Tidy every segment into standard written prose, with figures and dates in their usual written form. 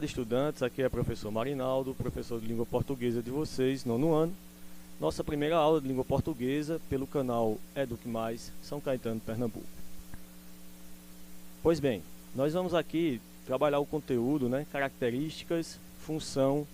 tarde, estudantes. Aqui é o professor Marinaldo, professor de língua portuguesa de vocês, nono ano. Nossa primeira aula de língua portuguesa pelo canal Eduque Mais, São Caetano, Pernambuco. Pois bem, nós vamos aqui trabalhar o conteúdo, né? Características, função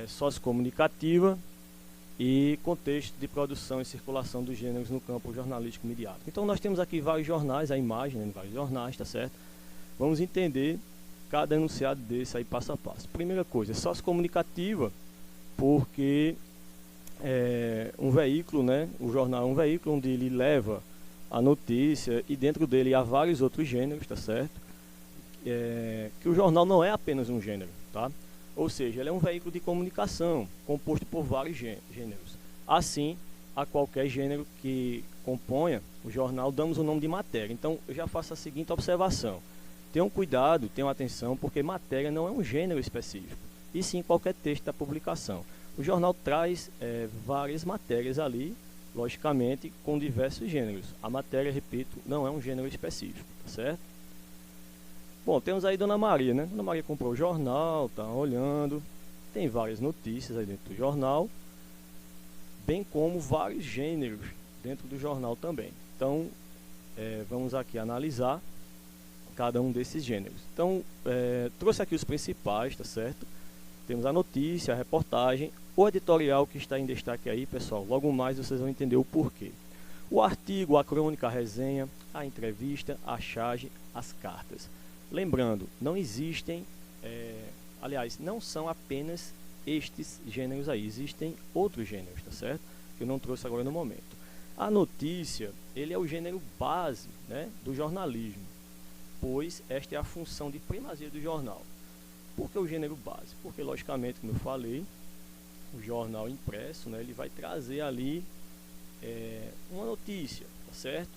sociocomunicativa e contexto de produção e circulação dos gêneros no campo jornalístico midiático. Então nós temos aqui vários jornais, a imagem, né, vários jornais, tá certo? Vamos entender cada enunciado desse aí passo a passo. Primeira coisa, sociocomunicativa, porque um veículo, né, o jornal é um veículo onde ele leva a notícia e dentro dele há vários outros gêneros, tá certo? Que o jornal não é apenas um gênero, tá? Ou seja, ele é um veículo de comunicação composto por vários gêneros. Assim, a qualquer gênero que componha o jornal damos o nome de matéria. Então, eu já faço a seguinte observação. Tenham cuidado, tenham atenção, porque matéria não é um gênero específico, e sim qualquer texto da publicação. O jornal traz várias matérias ali, logicamente, com diversos gêneros. A matéria, repito, não é um gênero específico, tá certo? Bom, temos aí Dona Maria, né? Dona Maria comprou o jornal, tá olhando, tem várias notícias aí dentro do jornal, bem como vários gêneros dentro do jornal também. Então, vamos aqui analisar cada um desses gêneros. Então, trouxe aqui os principais, tá certo? Temos a notícia, a reportagem, o editorial que está em destaque aí, pessoal. Logo mais vocês vão entender o porquê. O artigo, a crônica, a resenha, a entrevista, a charge, as cartas. Lembrando, não existem, aliás, não são apenas estes gêneros aí, existem outros gêneros, tá certo? Que eu não trouxe agora no momento. A notícia, ele é o gênero base, né, do jornalismo, pois esta é a função de primazia do jornal. Por que o gênero base? Porque, logicamente, como eu falei, o jornal impresso, né, ele vai trazer ali uma notícia, tá certo?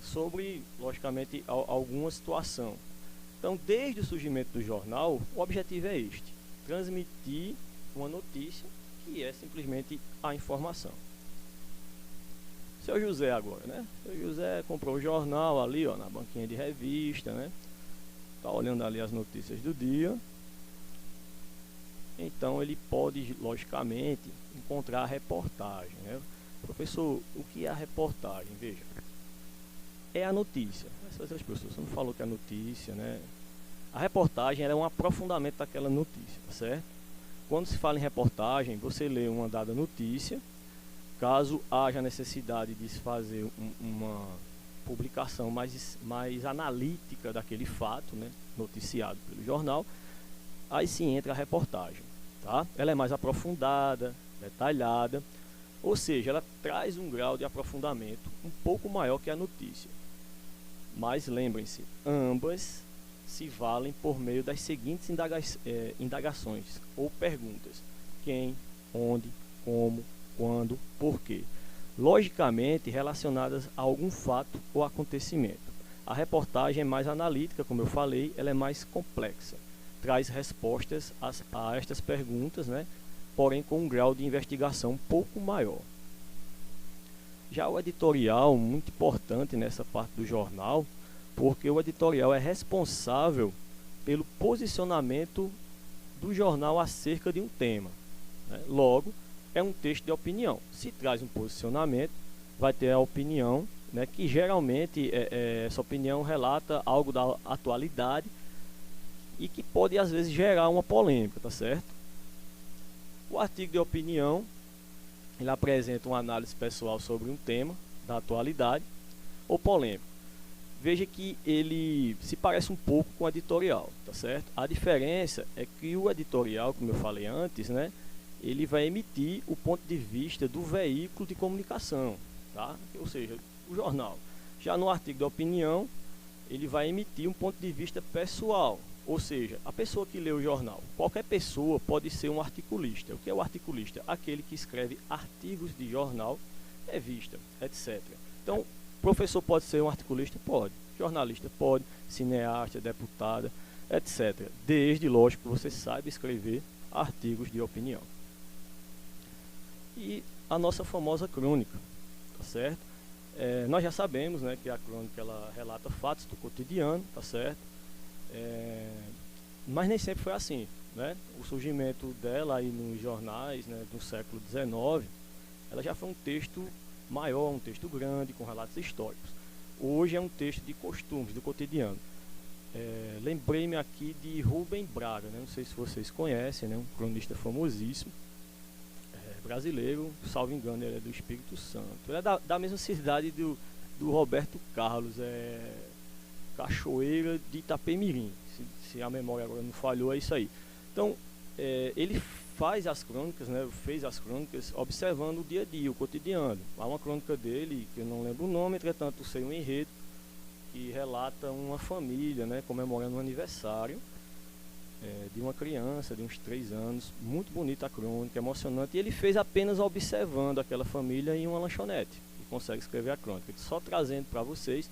Sobre, logicamente, alguma situação. Então, desde o surgimento do jornal, o objetivo é este: transmitir uma notícia que é simplesmente a informação. Seu José agora, né? Seu José comprou o jornal ali, ó, na banquinha de revista, né? Tá olhando ali as notícias do dia. Então ele pode, logicamente, encontrar a reportagem, né? Professor, o que é a reportagem? Veja, é a notícia. Essas pessoas não falou que é a notícia, né? A reportagem é um aprofundamento daquela notícia, tá certo? Quando se fala em reportagem, você lê uma dada notícia. Caso haja necessidade de se fazer uma publicação mais analítica daquele fato, né, noticiado pelo jornal, aí sim entra a reportagem, tá? Ela é mais aprofundada, detalhada, ou seja, ela traz um grau de aprofundamento um pouco maior que a notícia. Mas lembrem-se, ambas se valem por meio das seguintes indagações ou perguntas: quem, onde, como, quando, por quê, logicamente relacionadas a algum fato ou acontecimento. A reportagem é mais analítica, como eu falei, ela é mais complexa, traz respostas a estas perguntas, né? Porém com um grau de investigação um pouco maior. Já o editorial, muito importante nessa parte do jornal, porque o editorial é responsável pelo posicionamento do jornal acerca de um tema, né? Logo, é um texto de opinião. Se traz um posicionamento, vai ter a opinião, né, que geralmente essa opinião relata algo da atualidade e que pode às vezes gerar uma polêmica, tá certo? O artigo de opinião, ele apresenta uma análise pessoal sobre um tema da atualidade ou polêmico. Veja que ele se parece um pouco com o editorial, tá certo? A diferença é que o editorial, como eu falei antes, né, ele vai emitir o ponto de vista do veículo de comunicação, tá? Ou seja, o jornal. Já no artigo de opinião, ele vai emitir um ponto de vista pessoal, ou seja, a pessoa que lê o jornal. Qualquer pessoa pode ser um articulista. O que é o articulista? Aquele que escreve artigos de jornal, revista, etc. Então, professor pode ser um articulista? Pode. Jornalista pode, cineasta, deputada, etc. Desde, lógico, que você saiba escrever artigos de opinião. E a nossa famosa crônica, tá certo? Nós já sabemos, né, que a crônica ela relata fatos do cotidiano, tá certo? Mas nem sempre foi assim, né? O surgimento dela aí nos jornais, né, do século XIX, ela já foi um texto maior, um texto grande, com relatos históricos. Hoje é um texto de costumes, do cotidiano. Lembrei-me aqui de Rubem Braga, né? Não sei se vocês conhecem, né? Um cronista famosíssimo, brasileiro, salvo engano, ele é do Espírito Santo. Ele é da mesma cidade do Roberto Carlos, Cachoeira de Itapemirim, se a memória agora não falhou, é isso aí. Então, ele faz as crônicas, né, fez as crônicas observando o dia a dia, o cotidiano. Há uma crônica dele, que eu não lembro o nome, entretanto sei um enredo, que relata uma família, né, comemorando um aniversário de uma criança de uns 3 anos, muito bonita a crônica, emocionante, e ele fez apenas observando aquela família em uma lanchonete, e consegue escrever a crônica. Só trazendo para vocês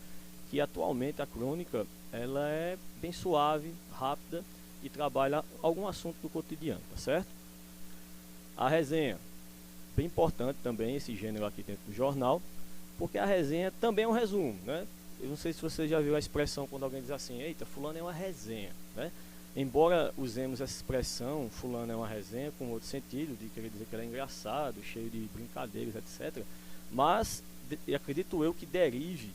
que atualmente a crônica ela é bem suave, rápida e trabalha algum assunto do cotidiano, tá certo? A resenha, bem importante também esse gênero aqui dentro do jornal, porque a resenha também é um resumo, né? Eu não sei se você já viu a expressão quando alguém diz assim, eita, fulano é uma resenha, né? Embora usemos essa expressão, fulano é uma resenha, com outro sentido, de querer dizer que ele é engraçado, cheio de brincadeiras, etc. Mas acredito eu que derive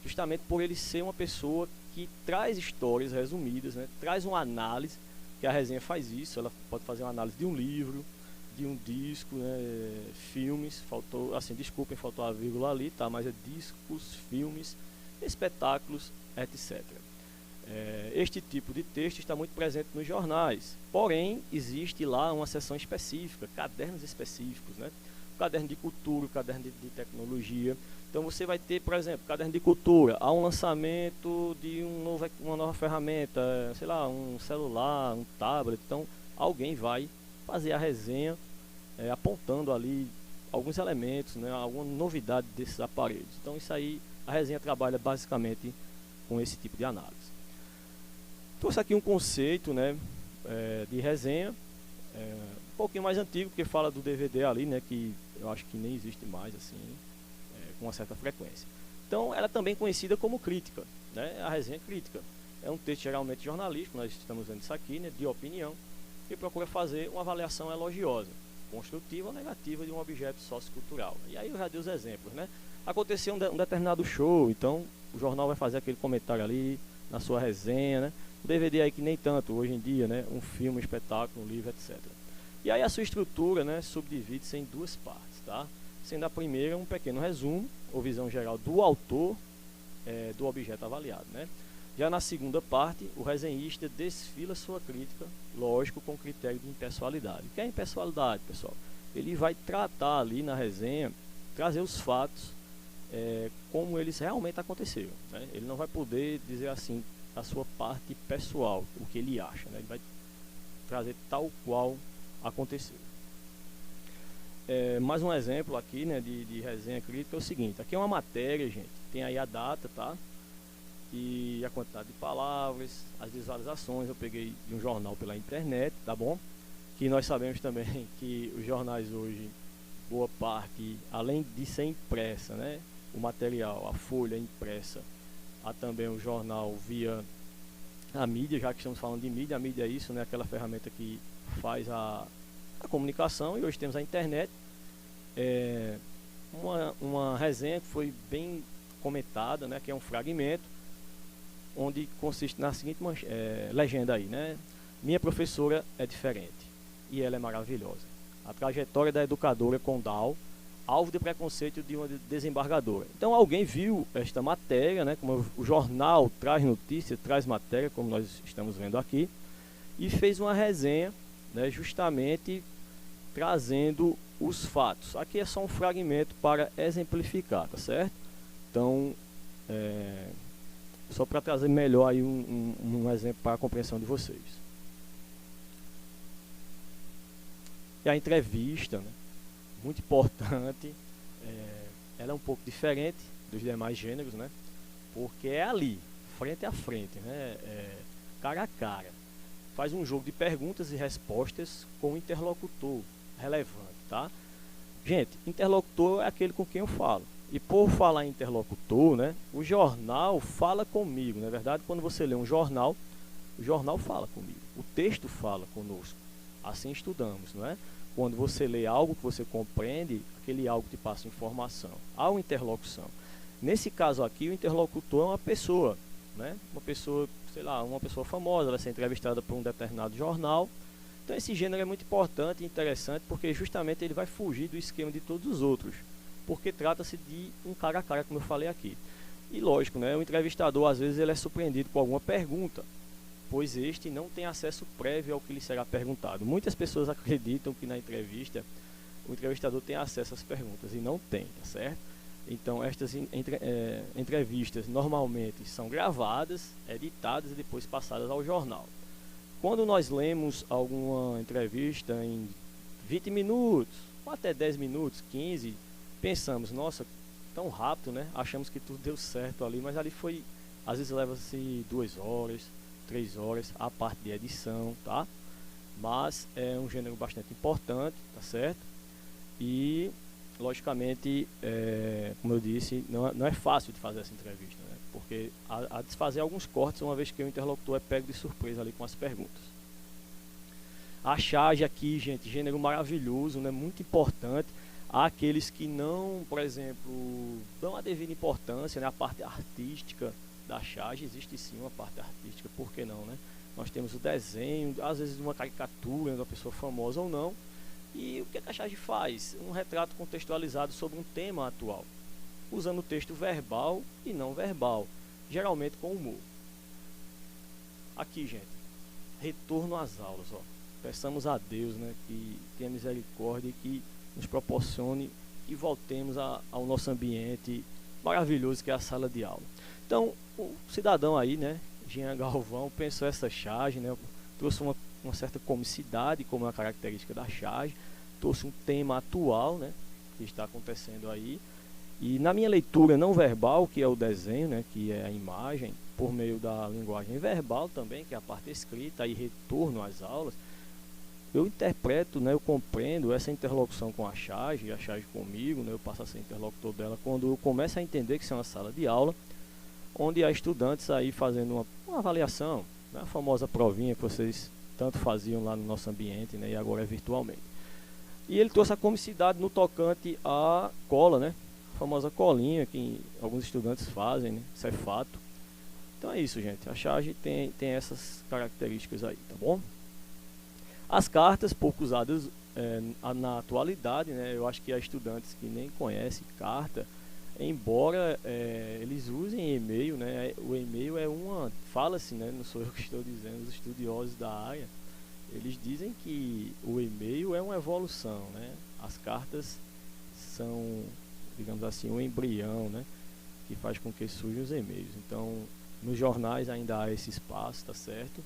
justamente por ele ser uma pessoa que traz histórias resumidas, né? Traz uma análise, que a resenha faz isso, ela pode fazer uma análise de um livro, de um disco, né? Filmes, faltou, assim, desculpem, faltou a vírgula ali, tá? Mas é discos, filmes, espetáculos, etc. Este tipo de texto está muito presente nos jornais, porém existe lá uma seção específica, cadernos específicos, né? O caderno de cultura, o caderno de tecnologia. Então você vai ter, por exemplo, caderno de cultura, há um lançamento de uma nova ferramenta, sei lá, um celular, um tablet. Então alguém vai fazer a resenha apontando ali alguns elementos, né, alguma novidade desses aparelhos. Então isso aí, a resenha trabalha basicamente com esse tipo de análise. Trouxe aqui um conceito, né, de resenha, um pouquinho mais antigo, porque fala do DVD ali, né, que eu acho que nem existe mais assim, com uma certa frequência. Então ela é também conhecida como crítica, né, a resenha crítica. É um texto geralmente jornalístico, nós estamos vendo isso aqui, né, de opinião, que procura fazer uma avaliação elogiosa, construtiva ou negativa de um objeto sociocultural. E aí eu já dei os exemplos, né? Aconteceu um determinado show, então o jornal vai fazer aquele comentário ali na sua resenha, né? O DVD aí que nem tanto hoje em dia, né? Um filme, um espetáculo, um livro, etc. E aí a sua estrutura, né, subdivide-se em 2 partes, tá? Sendo a primeira um pequeno resumo ou visão geral do autor do objeto avaliado, né? Já na segunda parte, o resenhista desfila sua crítica, lógico, com critério de impessoalidade. O que é impessoalidade, pessoal? Ele vai tratar ali na resenha, trazer os fatos como eles realmente aconteceram, né? Ele não vai poder dizer assim a sua parte pessoal, o que ele acha, né? Ele vai trazer tal qual aconteceu. Mais um exemplo aqui, né, de resenha crítica é o seguinte: aqui é uma matéria, gente, tem aí a data, tá? E a quantidade de palavras, as visualizações, eu peguei de um jornal pela internet, tá bom? Que nós sabemos também que os jornais hoje, boa parte, além de ser impressa, né, o material, a folha impressa, há também o jornal via a mídia, já que estamos falando de mídia. A mídia é isso, né, aquela ferramenta que faz a comunicação, e hoje temos a internet. Uma resenha que foi bem comentada, né, que é um fragmento, onde consiste na seguinte legenda aí, né? Minha professora é diferente e ela é maravilhosa. A trajetória da educadora com Down, alvo de preconceito de uma desembargadora. Então alguém viu esta matéria, né? Como o jornal traz notícia, traz matéria, como nós estamos vendo aqui, e fez uma resenha, né, justamente trazendo os fatos. Aqui é só um fragmento para exemplificar, tá certo? Então, só para trazer melhor aí um exemplo para a compreensão de vocês. E a entrevista, né, muito importante, ela é um pouco diferente dos demais gêneros, né, porque é ali, frente a frente, né, cara a cara. Faz um jogo de perguntas e respostas com o interlocutor relevante, tá? Gente, interlocutor é aquele com quem eu falo. E por falar em interlocutor, né, o jornal fala comigo. Na verdade, quando você lê um jornal, O jornal fala comigo, o texto fala conosco. Assim estudamos, não é? Quando você lê algo que você compreende, aquele algo te passa informação. Há uma interlocução. Nesse caso aqui, o interlocutor é uma pessoa, né? Uma pessoa, sei lá, uma pessoa famosa, vai ser entrevistada por um determinado jornal. Então esse gênero é muito importante e interessante, porque justamente ele vai fugir do esquema de todos os outros, porque trata-se de um cara a cara, como eu falei aqui. E lógico, né? O entrevistador, às vezes, ele é surpreendido com alguma pergunta, pois este não tem acesso prévio ao que lhe será perguntado. Muitas pessoas acreditam que na entrevista o entrevistador tem acesso às perguntas, e não tem, tá certo? Então estas entrevistas normalmente são gravadas, editadas e depois passadas ao jornal. Quando nós lemos alguma entrevista em 20 minutos, ou até 10 minutos, 15, pensamos, nossa, tão rápido, né? Achamos que tudo deu certo ali, mas ali foi, às vezes leva-se 2 horas, 3 horas, a parte de edição, tá? Mas é um gênero bastante importante, tá certo? E, logicamente, como eu disse, não é fácil de fazer essa entrevista, né? Porque há de fazer alguns cortes, uma vez que o interlocutor é pego de surpresa ali com as perguntas. A charge aqui, gente, gênero maravilhoso, né? Muito importante. Há aqueles que não, por exemplo, dão a devida importância, né? A parte artística da charge, existe sim uma parte artística, por que não, né? Nós temos o desenho, às vezes uma caricatura de uma pessoa famosa ou não. E o que a charge faz? Um retrato contextualizado sobre um tema atual, usando o texto verbal e não verbal, geralmente com humor. Aqui, gente, retorno às aulas, ó. Peçamos a Deus, né, que tenha misericórdia e que nos proporcione e voltemos ao nosso ambiente maravilhoso que é a sala de aula. Então, o cidadão aí, né, Jean Galvão, pensou essa charge, né, trouxe uma certa comicidade, como é uma característica da charge, trouxe um tema atual, né, que está acontecendo aí, e na minha leitura não verbal, que é o desenho, né, que é a imagem, por meio da linguagem verbal também, que é a parte escrita, e retorno às aulas, eu interpreto, né, eu compreendo essa interlocução com a charge comigo, né, eu passo a ser interlocutor dela, quando eu começo a entender que isso é uma sala de aula, onde há estudantes aí fazendo uma avaliação, né, a famosa provinha que vocês tanto faziam lá no nosso ambiente, né, e agora é virtualmente. E ele trouxe a comicidade no tocante à cola, né, a famosa colinha que alguns estudantes fazem, né, isso é fato. Então é isso, gente, a charge tem essas características aí, tá bom? As cartas, pouco usadas na atualidade, né, eu acho que há estudantes que nem conhecem carta, embora eles usem e-mail, né, o e-mail é fala-se, né, não sou eu que estou dizendo, os estudiosos da área, eles dizem que o e-mail é uma evolução, né, as cartas são, digamos assim, um embrião, né, que faz com que surjam os e-mails. Então, nos jornais ainda há esse espaço, tá certo?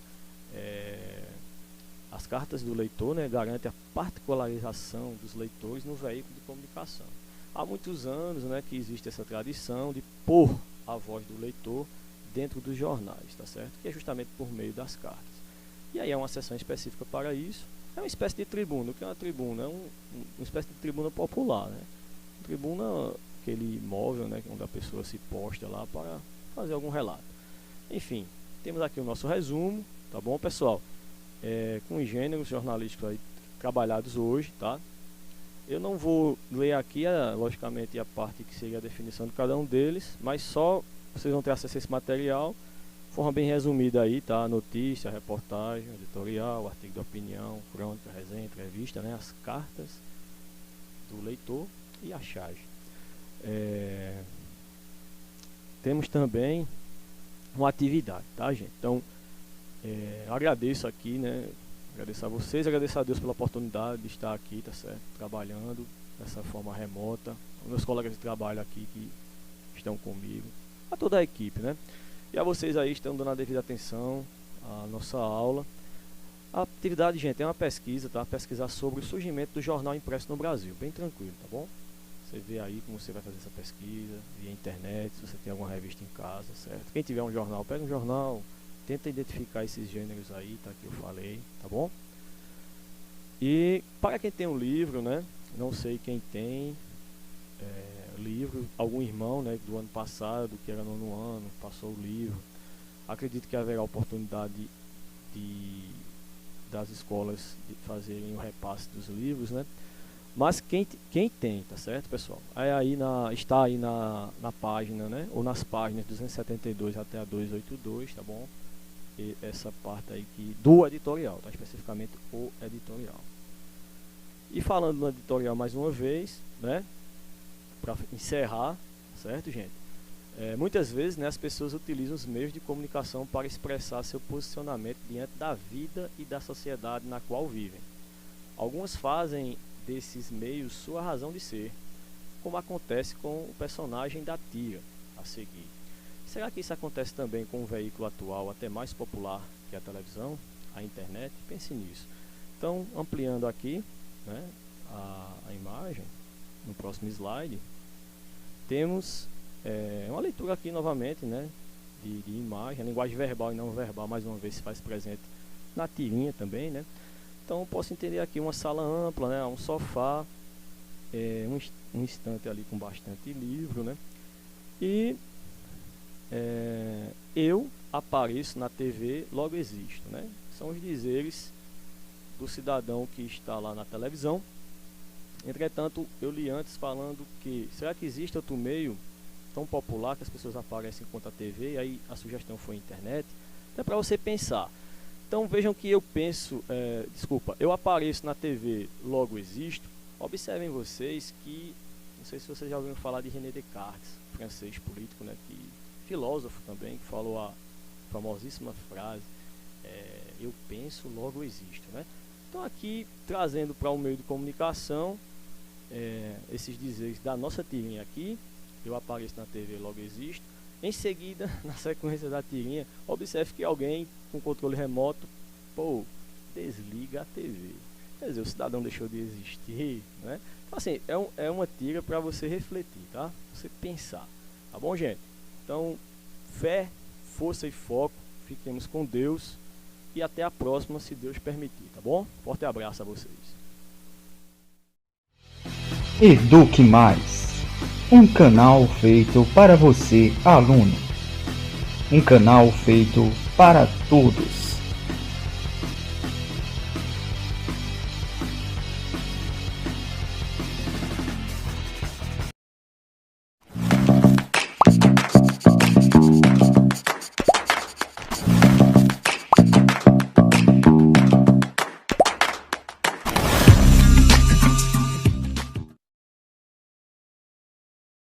As cartas do leitor, né, garantem a particularização dos leitores no veículo de comunicação. Há muitos anos, né, que existe essa tradição de pôr a voz do leitor dentro dos jornais, tá certo? Que é justamente por meio das cartas. E aí é uma seção específica para isso. É uma espécie de tribuna. O que é uma tribuna? É uma espécie de tribuna popular, né? Tribuna, aquele móvel, né, onde a pessoa se posta lá para fazer algum relato. Enfim, temos aqui o nosso resumo, tá bom, pessoal? Com os gêneros jornalísticos aí trabalhados hoje, tá? Eu não vou ler aqui, logicamente, a parte que seria a definição de cada um deles, mas só vocês vão ter acesso a esse material, de forma bem resumida aí, tá? Notícia, reportagem, editorial, artigo de opinião, crônica, resenha, entrevista, né? As cartas do leitor e a charge. Temos também uma atividade, tá, gente? Então, agradeço aqui, né? Agradeço a vocês, agradeço a Deus pela oportunidade de estar aqui, tá certo? Trabalhando dessa forma remota. Os meus colegas de trabalho aqui que estão comigo, a toda a equipe, né? E a vocês aí estão dando a devida atenção à nossa aula. A atividade, gente, é uma pesquisa, tá? Pesquisar sobre o surgimento do jornal impresso no Brasil, bem tranquilo, tá bom? Você vê aí como você vai fazer essa pesquisa, via internet, se você tem alguma revista em casa, certo? Quem tiver um jornal, pega um jornal, tenta identificar esses gêneros aí, tá? Que eu falei, tá bom? E para quem tem um livro, né? Não sei quem tem livro, algum irmão, né? Do ano passado, que era no ano, passou o livro. Acredito que haverá oportunidade das escolas de fazerem o repasse dos livros, né? Mas quem tem, tá certo, pessoal? Está aí na página, né? Ou nas páginas 272 até a 282, tá bom? E essa parte aí do editorial, tá? Especificamente o editorial. E falando no editorial mais uma vez, né? Para encerrar, certo, gente? Muitas vezes, né, as pessoas utilizam os meios de comunicação para expressar seu posicionamento diante da vida e da sociedade na qual vivem. Algumas fazem desses meios sua razão de ser, como acontece com o personagem da tira a seguir. Será que isso acontece também com um veículo atual até mais popular que a televisão, a internet? Pense nisso. Então, ampliando aqui, né, a imagem, no próximo slide, temos uma leitura aqui novamente, né, de imagem, a linguagem verbal e não verbal mais uma vez se faz presente na tirinha também, né. Então posso entender aqui uma sala ampla, né, um sofá, um estante ali com bastante livro, né, e eu apareço na TV, logo existo, né. São os dizeres do cidadão que está lá na televisão. Entretanto, eu li antes falando que será que existe outro meio tão popular que as pessoas aparecem quanto a TV? E aí a sugestão foi a internet. Então é para você pensar. Então vejam que eu penso, eu apareço na TV, logo existo. Observem vocês que, não sei se vocês já ouviram falar de René Descartes, francês político, né, filósofo também, que falou a famosíssima frase, eu penso, logo existo, né? Então aqui, trazendo para o meio de comunicação, esses dizeres da nossa tirinha aqui, eu apareço na TV, logo existo. Em seguida, na sequência da tirinha, observe que alguém com controle remoto, desliga a TV. Quer dizer, o cidadão deixou de existir, né? Então, assim, é uma tira para você refletir, tá? Você pensar, tá bom, gente? Então, fé, força e foco, fiquemos com Deus e até a próxima, se Deus permitir, tá bom? Forte abraço a vocês. Eduque Mais, um canal feito para você, aluno. Um canal feito para todos.